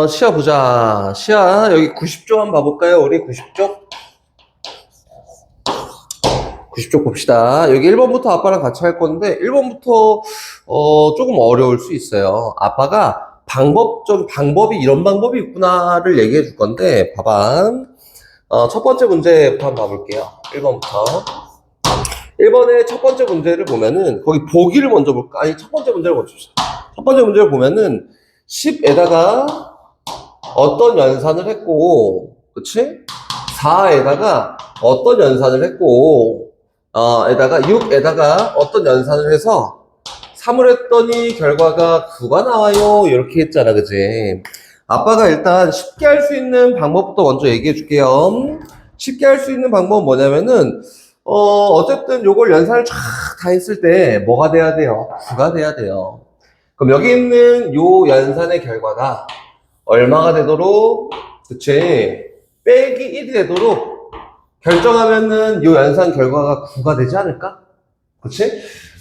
시야 보자. 시야, 여기 90쪽 한번 봐볼까요? 우리 90쪽? 90쪽 봅시다. 여기 1번부터 아빠랑 같이 할 건데, 1번부터, 조금 어려울 수 있어요. 아빠가 방법이 이런 방법이 있구나를 얘기해 줄 건데, 봐봐. 첫 번째 문제부터 한번 봐볼게요. 1번부터. 1번의 첫 번째 문제를 보면은, 거기 보기를 먼저 볼까? 아니, 첫 번째 문제를 먼저 봅시다. 첫 번째 문제를 보면은, 10에다가 어떤 연산을 했고, 그치? 4에다가 어떤 연산을 했고, 에다가 6에다가 어떤 연산을 해서 3을 했더니 결과가 9가 나와요. 이렇게 했잖아, 그치? 아빠가 일단 쉽게 할 수 있는 방법부터 먼저 얘기해 줄게요. 쉽게 할 수 있는 방법은 뭐냐면은, 어쨌든 요걸 연산을 쫙 다 했을 때 뭐가 돼야 돼요? 9가 돼야 돼요. 그럼 여기 있는 요 연산의 결과가 얼마가 되도록, 그치? 빼기 1이 되도록 결정하면은 요 연산 결과가 9가 되지 않을까? 그치?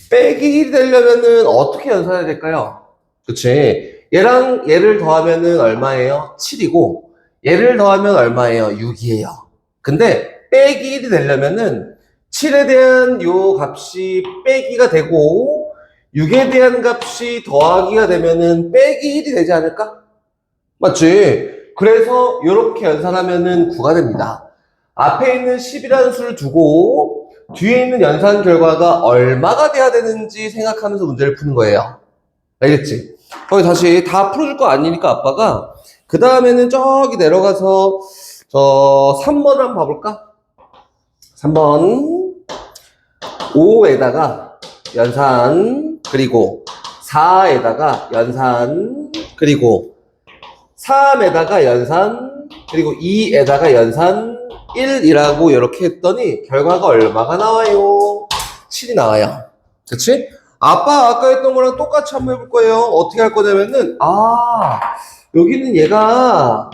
빼기 1이 되려면은 어떻게 연산해야 될까요? 그치? 얘랑 얘를 더하면은 얼마예요? 7이고, 얘를 더하면 얼마예요? 6이에요. 근데 빼기 1이 되려면은 7에 대한 요 값이 빼기가 되고, 6에 대한 값이 더하기가 되면은 빼기 1이 되지 않을까? 맞지? 그래서 이렇게 연산하면은 9가 됩니다. 앞에 있는 10이라는 수를 두고 뒤에 있는 연산 결과가 얼마가 돼야 되는지 생각하면서 문제를 푸는 거예요. 알겠지? 거기 다시 다 풀어줄 거 아니니까 아빠가 그 다음에는 저기 내려가서 저 3번을 한번 봐볼까? 3번 5에다가 연산 그리고 4에다가 연산 그리고 3에다가 연산 그리고 2에다가 연산 1이라고 이렇게 했더니 결과가 얼마가 나와요? 7이 나와요. 그치? 아까 했던 거랑 똑같이 한번 해볼 거예요. 어떻게 할 거냐면은 여기는 얘가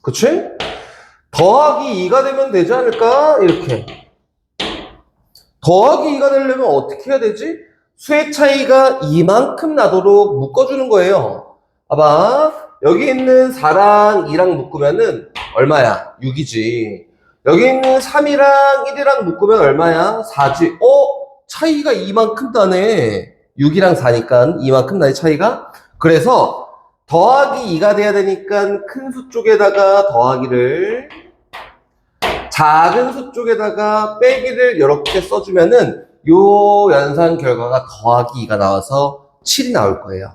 그치? 더하기 2가 되면 되지 않을까? 이렇게 더하기 2가 되려면 어떻게 해야 되지? 수의 차이가 이만큼 나도록 묶어주는 거예요. 봐봐. 여기 있는 4랑 2랑 묶으면은 얼마야? 6이지. 여기 있는 3이랑 1이랑 묶으면 얼마야? 4지. 차이가 이만큼 나네. 6이랑 4니까 이만큼 나네, 차이가. 그래서 더하기 2가 돼야 되니까 큰 수 쪽에다가 더하기를, 작은 수 쪽에다가 빼기를 이렇게 써주면은 요 연산 결과가 더하기 2가 나와서 7이 나올 거예요.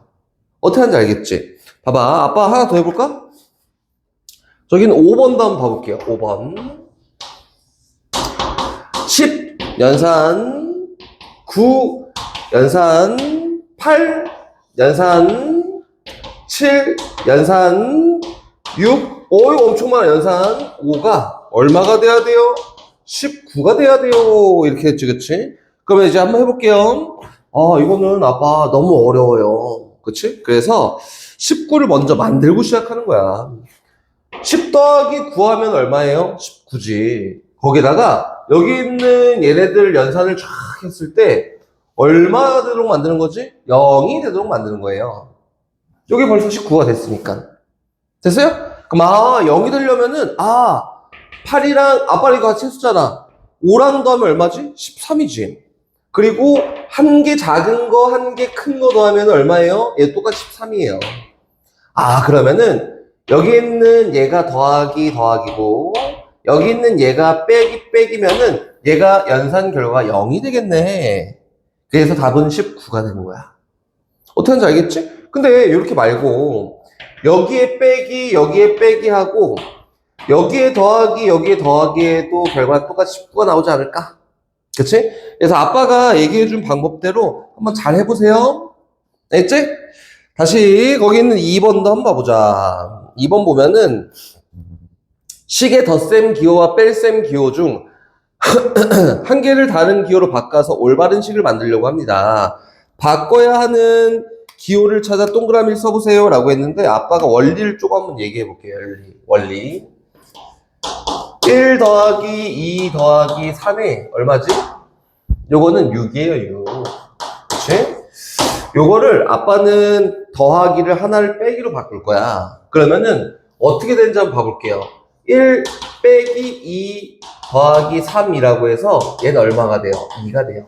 어떻게 하는지 알겠지? 봐봐. 아빠 하나 더 해볼까? 저기는 5번도 한번 봐볼게요. 5번. 10 연산 9 연산 8 연산 7 연산 6 이거 엄청 많아. 연산 5가 얼마가 돼야 돼요? 19가 돼야 돼요. 이렇게 했지, 그치? 그러면 이제 한번 해볼게요. 이거는 아빠 너무 어려워요. 그치? 그래서 19를 먼저 만들고 시작하는 거야. 10 더하기 9 하면 얼마예요? 19지. 거기다가 여기 있는 얘네들 연산을 쫙 했을 때 얼마 되도록 만드는 거지? 0이 되도록 만드는 거예요. 여기 벌써 19가 됐으니까. 됐어요? 그럼 0이 되려면은 8이랑 아빠랑 이거 같이 했었잖아. 5랑 더하면 얼마지? 13이지. 그리고 한 개 작은 거, 한 개 큰 거 더하면 얼마예요? 얘 똑같이 13이에요. 그러면은 여기 있는 얘가 더하기고 여기 있는 얘가 빼기면은 얘가 연산 결과가 0이 되겠네. 그래서 답은 19가 되는 거야. 어떻게 하는지 알겠지? 근데 이렇게 말고 여기에 빼기, 여기에 빼기하고 여기에 더하기, 여기에 더하기에도 결과가 똑같이 19가 나오지 않을까? 그치? 그래서 아빠가 얘기해준 방법대로 한번 잘 해보세요. 알겠지? 다시 거기 있는 2번도 한번 봐보자. 2번 보면은 식의 덧셈 기호와 뺄셈 기호 중 한 개를 다른 기호로 바꿔서 올바른 식을 만들려고 합니다. 바꿔야 하는 기호를 찾아 동그라미를 써보세요 라고 했는데 아빠가 원리를 조금 한번 얘기해 볼게요. 원리 1 더하기 2 더하기 3이 얼마지? 요거는 6이에요. 6. 그치? 요거를 아빠는 더하기를 하나를 빼기로 바꿀 거야. 그러면은 어떻게 되는지 한번 봐볼게요. 1 빼기 2 더하기 3이라고 해서 얘는 얼마가 돼요? 2가 돼요.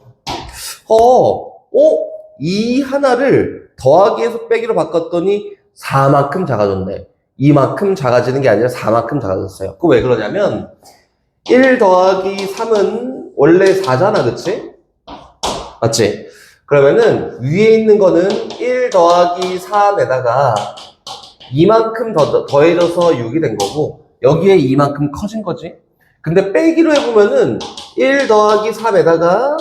이 하나를 더하기에서 빼기로 바꿨더니 4만큼 작아졌네. 이만큼 작아지는 게 아니라 4만큼 작아졌어요. 그거 왜 그러냐면 1 더하기 3은 원래 4잖아, 그치? 맞지? 그러면은 위에 있는 거는 1 더하기 3에다가 이만큼 더해져서 6이 된 거고 여기에 이만큼 커진 거지. 근데 빼기로 해보면은 1 더하기 3에다가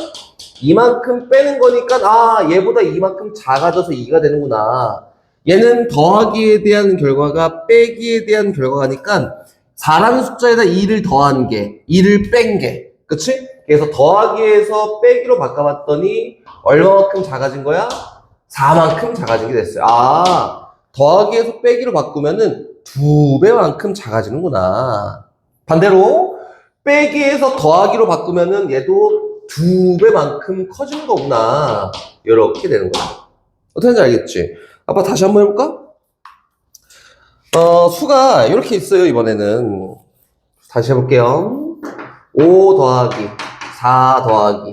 이만큼 빼는 거니까 얘보다 이만큼 작아져서 2가 되는구나. 얘는 더하기에 대한 결과가 빼기에 대한 결과가니까 4라는 숫자에다 2를 더한 게 2를 뺀 게 그치? 그래서 더하기에서 빼기로 바꿔봤더니 얼마만큼 작아진 거야? 4만큼 작아진 게 됐어요. 더하기에서 빼기로 바꾸면은 2배만큼 작아지는구나. 반대로 빼기에서 더하기로 바꾸면은 얘도 2배만큼 커지는 거구나. 이렇게 되는 거야. 어떻게 하는지 알겠지? 아빠 다시 한번 해볼까? 수가 이렇게 있어요, 이번에는. 다시 해볼게요. 5 더하기 4 더하기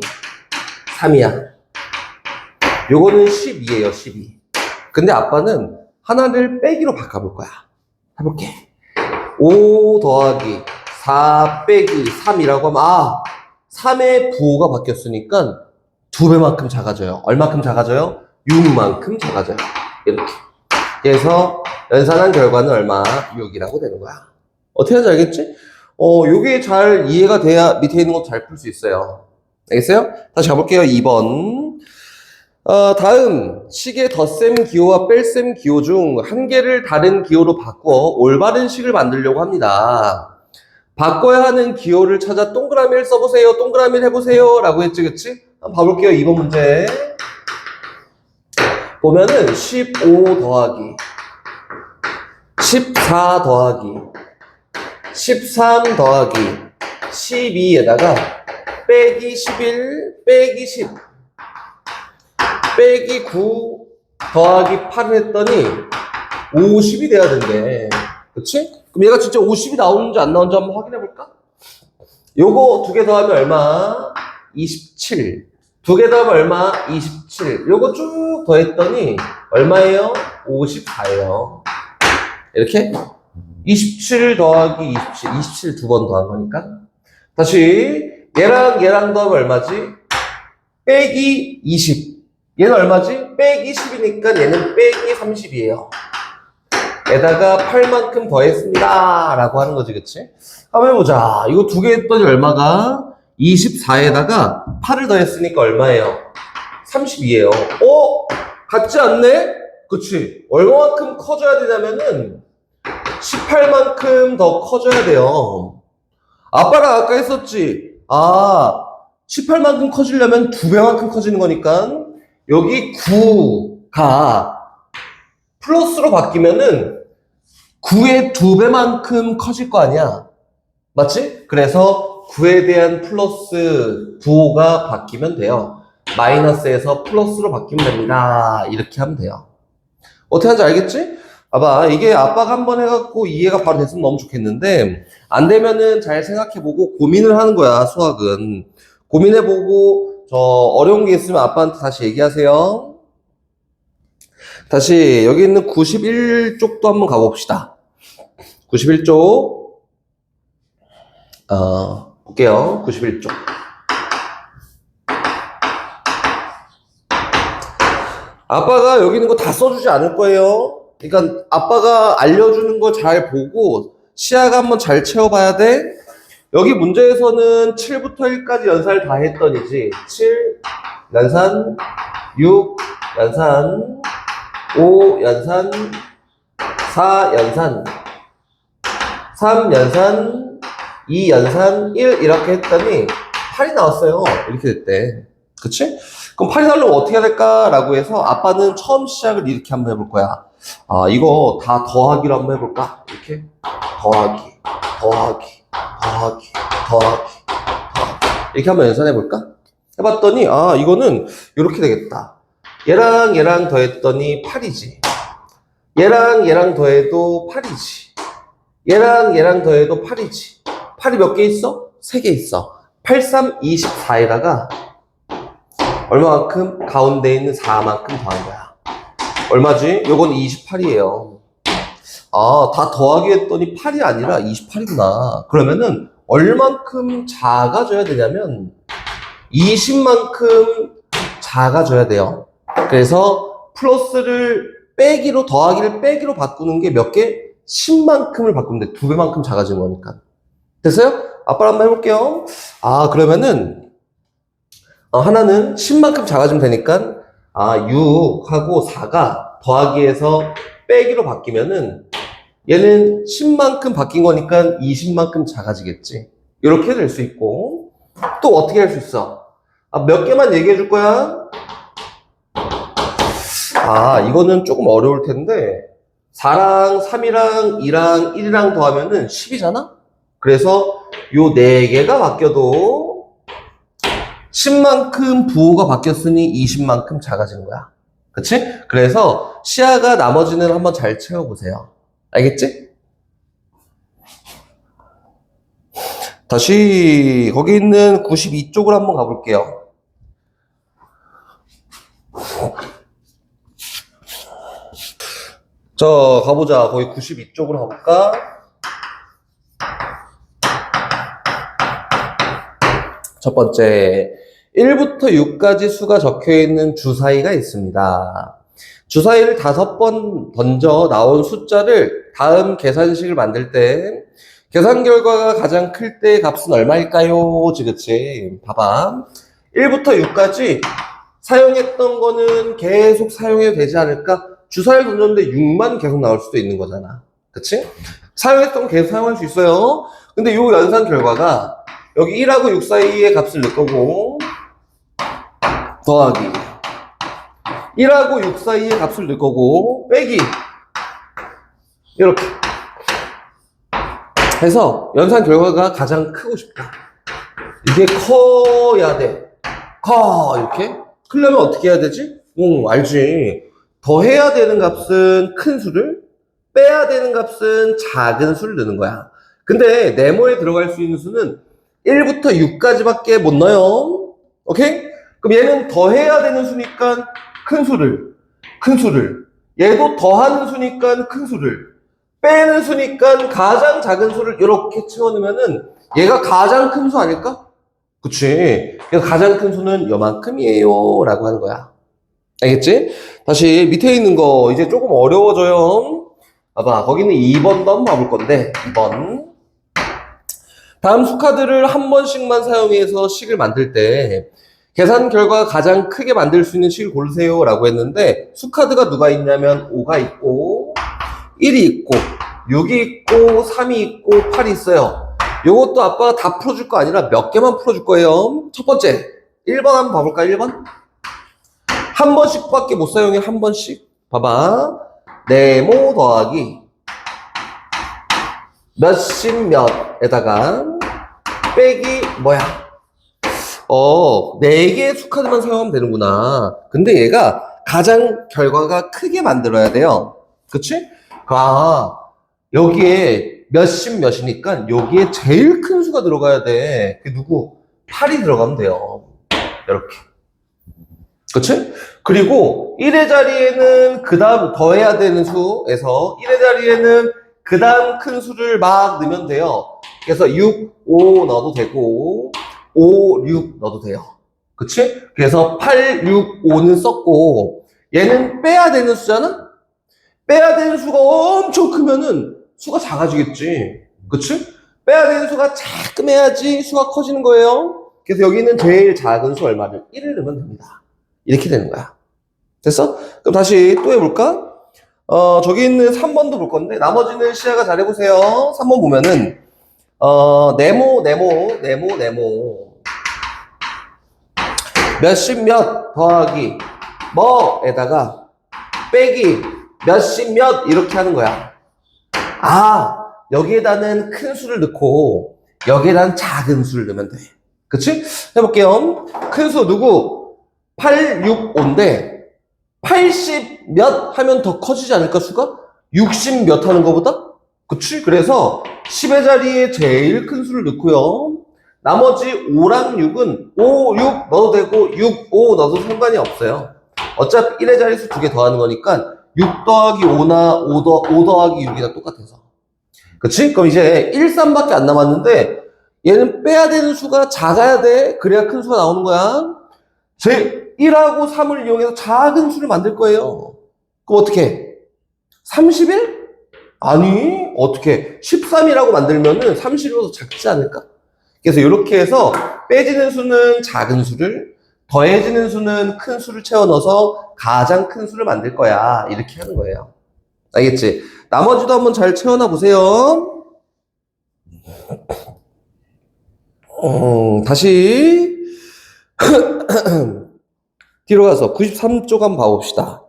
3이야. 요거는 12예요, 12. 근데 아빠는 하나를 빼기로 바꿔볼 거야. 해볼게. 5 더하기 4 빼기 3이라고 하면 3의 부호가 바뀌었으니까 2배만큼 작아져요. 얼마큼 작아져요? 6만큼 작아져요. 이렇게. 그래서 연산한 결과는 얼마? 6이라고 되는 거야. 어떻게 하는지 알겠지? 요게 잘 이해가 돼야 밑에 있는 것도 잘 풀 수 있어요. 알겠어요? 다시 가볼게요. 2번. 다음 식의 덧셈 기호와 뺄셈 기호 중 한 개를 다른 기호로 바꾸어 올바른 식을 만들려고 합니다. 바꿔야 하는 기호를 찾아 동그라미를 써보세요. 동그라미를 해보세요. 라고 했지, 그치? 한번 봐볼게요. 2번 문제. 보면은 15 더하기 14 더하기 13 더하기 12에다가 빼기 11 빼기 10 빼기 9 더하기 8을 했더니 50이 돼야 된대. 그치? 그럼 얘가 진짜 50이 나오는지 안 나오는지 한번 확인해 볼까? 요거 두 개 더하면 얼마? 27. 두 개 더하면 얼마? 27. 요거 쭉 더했더니 얼마예요? 54예요. 이렇게 27 더하기 27, 27 두 번 더한 거니까. 다시 얘랑 더하면 얼마지? 빼기 20. 얘는 얼마지? 빼기 10이니까 얘는 빼기 30이에요. 에다가 8만큼 더했습니다. 라고 하는 거지, 그치? 한번 해보자. 이거 두 개 했더니 얼마가? 24에다가 8을 더했으니까 얼마예요? 32예요. 같지 않네? 그치? 얼마만큼 커져야 되냐면은 18만큼 더 커져야 돼요. 아빠랑 아까 했었지? 18만큼 커지려면 2배만큼 커지는 거니까 여기 9가 플러스로 바뀌면은 9의 2배만큼 커질 거 아니야? 맞지? 그래서 9에 대한 플러스 부호가 바뀌면 돼요. 마이너스에서 플러스로 바뀌면 됩니다. 이렇게 하면 돼요. 어떻게 하는지 알겠지? 봐봐, 이게 아빠가 한번 해갖고 이해가 바로 됐으면 너무 좋겠는데 안 되면은 잘 생각해보고 고민을 하는 거야, 수학은. 고민해보고 어려운 게 있으면 아빠한테 다시 얘기하세요. 다시 여기 있는 91쪽도 한번 가봅시다. 91쪽 볼게요. 91쪽. 아빠가 여기 있는 거 다 써주지 않을 거예요. 그러니까 아빠가 알려주는 거 잘 보고 시야가 한번 잘 채워봐야 돼. 여기 문제에서는 7부터 1까지 연산을 다 했더니지. 7 연산, 6 연산, 5 연산, 4 연산, 3 연산, 2 연산, 1 이렇게 했더니 8이 나왔어요. 이렇게 됐대. 그치? 그럼 8이 나오려면 어떻게 해야 될까라고 해서 아빠는 처음 시작을 이렇게 한번 해볼 거야. 이거 다 더하기로 한번 해볼까? 이렇게 더하기, 더하기, 더하기, 더하기, 더하기 이렇게 한번 연산해 볼까? 해봤더니 이거는 이렇게 되겠다. 얘랑 얘랑 더했더니 8이지. 얘랑 얘랑 더해도 8이지. 얘랑 얘랑 더해도 8이지. 8이 몇 개 있어? 3개 있어. 8, 3, 24에다가 얼마만큼? 가운데 있는 4만큼 더한 거야. 얼마지? 요건 28이에요. 아, 다 더하기 했더니 8이 아니라 28이구나. 그러면은 얼만큼 작아져야 되냐면 20만큼 작아져야 돼요. 그래서 플러스를 빼기로, 더하기를 빼기로 바꾸는 게 몇 개? 10만큼을 바꾸면 돼. 2배만큼 작아지는 거니까. 됐어요? 아빠랑 한번 해볼게요. 아, 그러면은 하나는 10만큼 작아지면 되니까 6하고 4가 더하기에서 빼기로 바뀌면은 얘는 10만큼 바뀐 거니까 20만큼 작아지겠지. 이렇게 될 수 있고 또 어떻게 할 수 있어? 몇 개만 얘기해 줄 거야. 이거는 조금 어려울 텐데 4랑 3이랑 2랑 1이랑 더하면은 10이잖아? 그래서 요 4개가 바뀌어도 10만큼 부호가 바뀌었으니 20만큼 작아지는 거야. 그치? 그래서 시야가 나머지는 한번 잘 채워보세요. 알겠지? 다시 거기 있는 92쪽으로 한번 가볼게요. 자, 가보자. 거기 92쪽으로 가볼까? 첫 번째, 1부터 6까지 수가 적혀있는 주사위가 있습니다. 주사위를 5번 던져 나온 숫자를 다음 계산식을 만들 때 계산 결과가 가장 클 때의 값은 얼마일까요? 그치? 봐봐. 1부터 6까지 사용했던 거는 계속 사용해도 되지 않을까? 주사위를 던졌는데 6만 계속 나올 수도 있는 거잖아. 그치? 사용했던 거 계속 사용할 수 있어요. 근데 요 연산 결과가 여기 1하고 6 사이의 값을 넣을 거고 더하기 1하고 6 사이의 값을 넣을 거고 빼기 이렇게 해서 연산 결과가 가장 크고 싶다. 이게 커야 돼. 이렇게 크려면 어떻게 해야 되지? 알지. 더해야 되는 값은 큰 수를, 빼야 되는 값은 작은 수를 넣는 거야. 근데 네모에 들어갈 수 있는 수는 1부터 6까지밖에 못 넣어요. 오케이? 그럼 얘는 더해야 되는 수니까 큰 수를. 얘도 더하는 수니까 큰 수를. 빼는 수니까 가장 작은 수를 이렇게 채워넣으면은 얘가 가장 큰 수 아닐까? 그치? 그래서 가장 큰 수는 요만큼이에요. 라고 하는 거야. 알겠지? 다시 밑에 있는 거 이제 조금 어려워져요. 봐봐. 거기는 2번도 한번 봐볼 건데 2번. 다음 수카드를 한 번씩만 사용해서 식을 만들 때 계산 결과가 가장 크게 만들 수 있는 식을 고르세요 라고 했는데 수카드가 누가 있냐면 5가 있고 1이 있고 6이 있고 3이 있고 8이 있어요. 요것도 아빠가 다 풀어줄 거 아니라 몇 개만 풀어줄 거예요. 첫 번째 1번 한번 봐볼까? 1번 한 번씩밖에 못 사용해. 한 번씩 봐봐. 네모 더하기 몇십 몇에다가 빼기 뭐야? 4개의 수카드만 사용하면 되는구나. 근데 얘가 가장 결과가 크게 만들어야 돼요. 그치? 여기에 몇십 몇이니까 여기에 제일 큰 수가 들어가야 돼. 그게 누구? 8이 들어가면 돼요. 이렇게. 그치? 그리고 1의 자리에는 그 다음 더해야 되는 수에서 1의 자리에는 그 다음 큰 수를 막 넣으면 돼요. 그래서 6, 5 넣어도 되고 5, 6 넣어도 돼요. 그치? 그래서 8, 6, 5는 썼고 얘는 빼야 되는 수잖아? 빼야 되는 수가 엄청 크면은 수가 작아지겠지. 그치? 빼야 되는 수가 작금 해야지 수가 커지는 거예요. 그래서 여기는 제일 작은 수 얼마를? 1을 넣으면 됩니다. 이렇게 되는 거야. 됐어? 그럼 다시 또 해볼까? 저기 있는 3번도 볼 건데, 나머지는 시야가 잘 해보세요. 3번 보면은, 네모. 몇십 몇 더하기, 뭐에다가, 빼기, 몇십 몇, 이렇게 하는 거야. 여기에다는 큰 수를 넣고, 여기에다는 작은 수를 넣으면 돼. 그치? 해볼게요. 큰 수 누구? 8, 6, 5인데 80 몇 하면 더 커지지 않을까, 수가? 60 몇 하는 것보다? 그치? 그래서 10의 자리에 제일 큰 수를 넣고요. 나머지 5랑 6은 5, 6 넣어도 되고 6, 5 넣어도 상관이 없어요. 어차피 1의 자리수 2개 더하는 거니까 6 더하기 5나 5 더하기 6이나 똑같아서. 그치? 그럼 이제 1, 3밖에 안 남았는데 얘는 빼야 되는 수가 작아야 돼. 그래야 큰 수가 나오는 거야. 제 1하고 3을 이용해서 작은 수를 만들 거예요. 그럼 어떻게 해? 31? 아니, 어떻게 13이라고 만들면은 30보다 작지 않을까? 그래서 이렇게 해서 빼지는 수는 작은 수를, 더해지는 수는 큰 수를 채워 넣어서 가장 큰 수를 만들 거야. 이렇게 하는 거예요. 알겠지? 나머지도 한번 잘 채워놔 보세요. 다시 뒤로 가서 93쪽 한번 봐봅시다.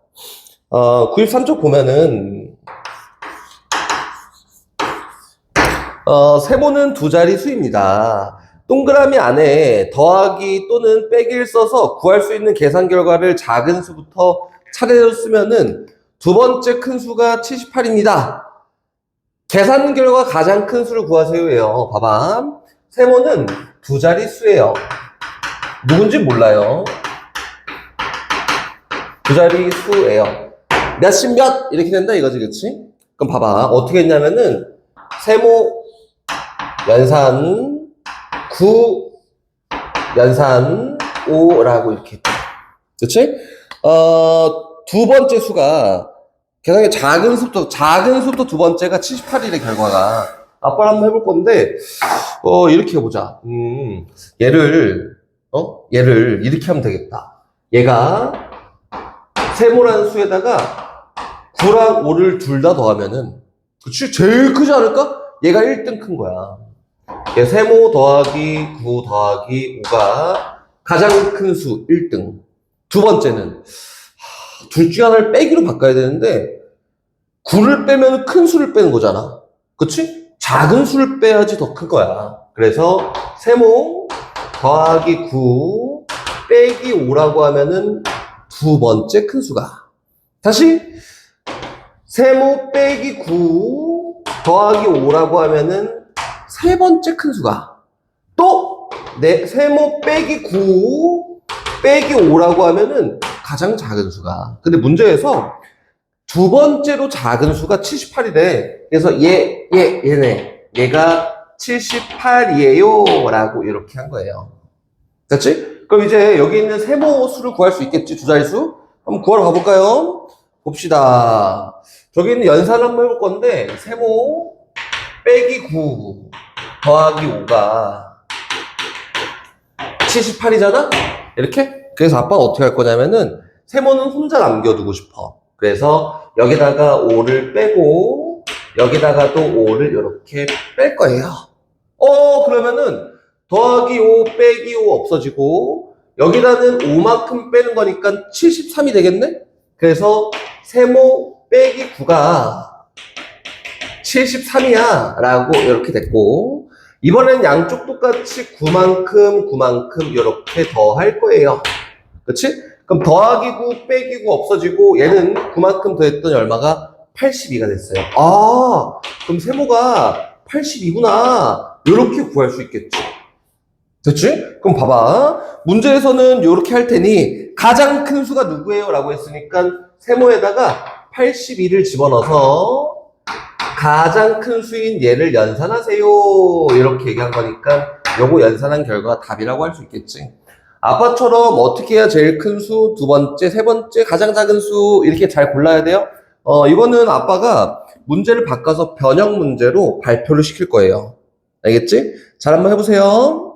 93쪽 보면은 세모는 두 자리 수입니다. 동그라미 안에 더하기 또는 빼기를 써서 구할 수 있는 계산 결과를 작은 수부터 차례로 쓰면은 두 번째 큰 수가 78입니다. 계산 결과 가장 큰 수를 구하세요예요. 봐봐. 세모는 두 자리 수예요. 누군지 몰라요. 두 자리 수예요. 몇십 몇 이렇게 된다 이거지, 그치? 그럼 봐봐. 어떻게 했냐면은 세모 연산 9 연산 5라고 이렇게 했다. 그치? 두 번째 수가 계산이 작은 수부터 두 번째가 78일의 결과가. 아빠랑 한번 해볼 건데, 이렇게 해보자. 얘를 이렇게 하면 되겠다. 얘가 세모라는 수에다가 9랑 5를 둘 다 더하면은, 그치? 제일 크지 않을까? 얘가 1등 큰 거야. 얘 세모 더하기 9 더하기 5가 가장 큰 수 1등. 두 번째는, 둘 중에 하나를 빼기로 바꿔야 되는데 9를 빼면 큰 수를 빼는 거잖아. 그치? 작은 수를 빼야지 더 큰 거야. 그래서 세모 더하기 9 빼기 5라고 하면은 두 번째 큰 수가. 다시 세모 빼기 9 더하기 5라고 하면은 세 번째 큰 수가. 또 세모 빼기 9 빼기 5라고 하면은 가장 작은 수가. 근데 문제에서 두 번째로 작은 수가 78이래. 그래서 얘가 78이에요 라고 이렇게 한 거예요. 됐지? 그럼 이제 여기 있는 세모 수를 구할 수 있겠지? 두 자릿수? 한번 구하러 가볼까요? 봅시다. 저기 있는 연산 한번 해볼 건데 세모 빼기 9 더하기 5가 78이잖아? 이렇게? 그래서 아빠가 어떻게 할 거냐면은 세모는 혼자 남겨두고 싶어. 그래서 여기다가 5를 빼고 여기다가 또 5를 이렇게 뺄 거예요. 그러면은 더하기 5 빼기 5 없어지고 여기다는 5만큼 빼는 거니까 73이 되겠네? 그래서 세모 빼기 9가 73이야 라고 이렇게 됐고, 이번엔 양쪽 똑같이 9만큼 이렇게 더할 거예요. 그치? 그럼 더하기 9 빼기 9 없어지고 얘는 9만큼 더했더니 얼마가? 82가 됐어요. 그럼 세모가 82구나 이렇게 구할 수 있겠지. 됐지? 그럼 봐봐. 문제에서는 이렇게 할 테니 가장 큰 수가 누구예요? 라고 했으니까 세모에다가 82를 집어넣어서 가장 큰 수인 얘를 연산하세요. 이렇게 얘기한 거니까 요거 연산한 결과가 답이라고 할 수 있겠지. 아빠처럼 어떻게 해야 제일 큰 수, 두 번째, 세 번째, 가장 작은 수 이렇게 잘 골라야 돼요. 이거는 아빠가 문제를 바꿔서 변형 문제로 발표를 시킬 거예요. 알겠지? 잘 한번 해보세요.